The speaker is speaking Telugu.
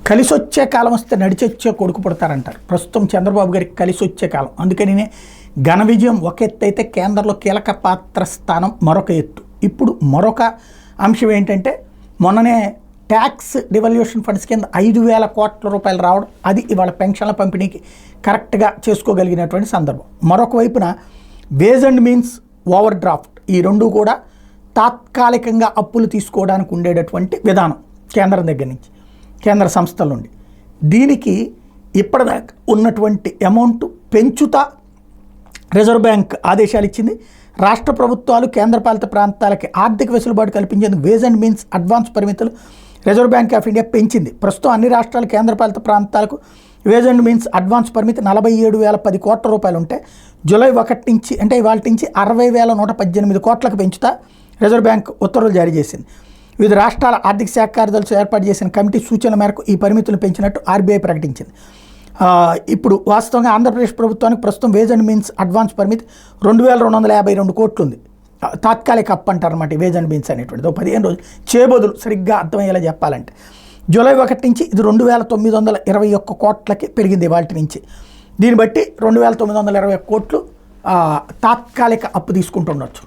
కలిసి వచ్చే కాలం వస్తే నడిచొచ్చే కొడుకు పుడతారంటారు. ప్రస్తుతం చంద్రబాబు గారికి కలిసి వచ్చే కాలం. అందుకని ఘన విజయం ఒక ఎత్తు అయితే కేంద్రంలో కీలక పాత్ర స్థానం మరొక ఎత్తు. ఇప్పుడు మరొక అంశం ఏంటంటే మొన్ననే ట్యాక్స్ డివల్యూషన్ ఫండ్స్ కింద 5,000 కోట్ల రూపాయలు రావడం, అది ఇవాళ పెన్షన్ల పంపిణీకి కరెక్ట్గా చేసుకోగలిగినటువంటి సందర్భం. మరొక వైపున ways and means overdraft, ఈ రెండు కూడా తాత్కాలికంగా అప్పులు తీసుకోవడానికి ఉండేటటువంటి విధానం కేంద్రం దగ్గర నుంచి, కేంద్ర సంస్థల నుండి. దీనికి ఇప్పటిదాకా ఉన్నటువంటి అమౌంట్ పెంచుతా రిజర్వ్ బ్యాంక్ ఆదేశాలు ఇచ్చింది. రాష్ట్ర ప్రభుత్వాలు కేంద్రపాలిత ప్రాంతాలకి ఆర్థిక వెసులుబాటు కల్పించేందుకు వేజ్ అండ్ మీన్స్ అడ్వాన్స్ పరిమితులు రిజర్వ్ బ్యాంక్ ఆఫ్ ఇండియా పెంచింది. ప్రస్తుతం అన్ని రాష్ట్రాలు కేంద్రపాలిత ప్రాంతాలకు వేజ్ అండ్ మీన్స్ అడ్వాన్స్ పరిమితి 47,010 కోట్ల రూపాయలు ఉంటే జూలై 1 నుంచి అంటే ఇవాళ నుంచి 60,118 కోట్లకు పెంచుతా రిజర్వ్ బ్యాంక్ ఉత్తర్వులు జారీ చేసింది. వివిధ రాష్ట్రాల ఆర్థిక శాఖ కార్యదర్శులు ఏర్పాటు చేసిన కమిటీ సూచనల మేరకు ఈ పరిమితులు పెంచినట్టు ఆర్బీఐ ప్రకటించింది. ఇప్పుడు వాస్తవంగా ఆంధ్రప్రదేశ్ ప్రభుత్వానికి ప్రస్తుతం వేజ్ అండ్ మీన్స్ అడ్వాన్స్ పరిమితి 2,252 కోట్లు ఉంది. తాత్కాలిక అప్పు అంటారు అన్నమాట వేజ్ అండ్ మీన్స్ అనేటువంటిది. 15 రోజులు చేబదులు సరిగ్గా అర్థమయ్యేలా చెప్పాలంటే జూలై 1 నుంచి ఇది 2,921 కోట్లకి పెరిగింది వాటి నుంచి. దీన్ని బట్టి 2,921 కోట్లు తాత్కాలిక అప్పు తీసుకుంటుండొచ్చు.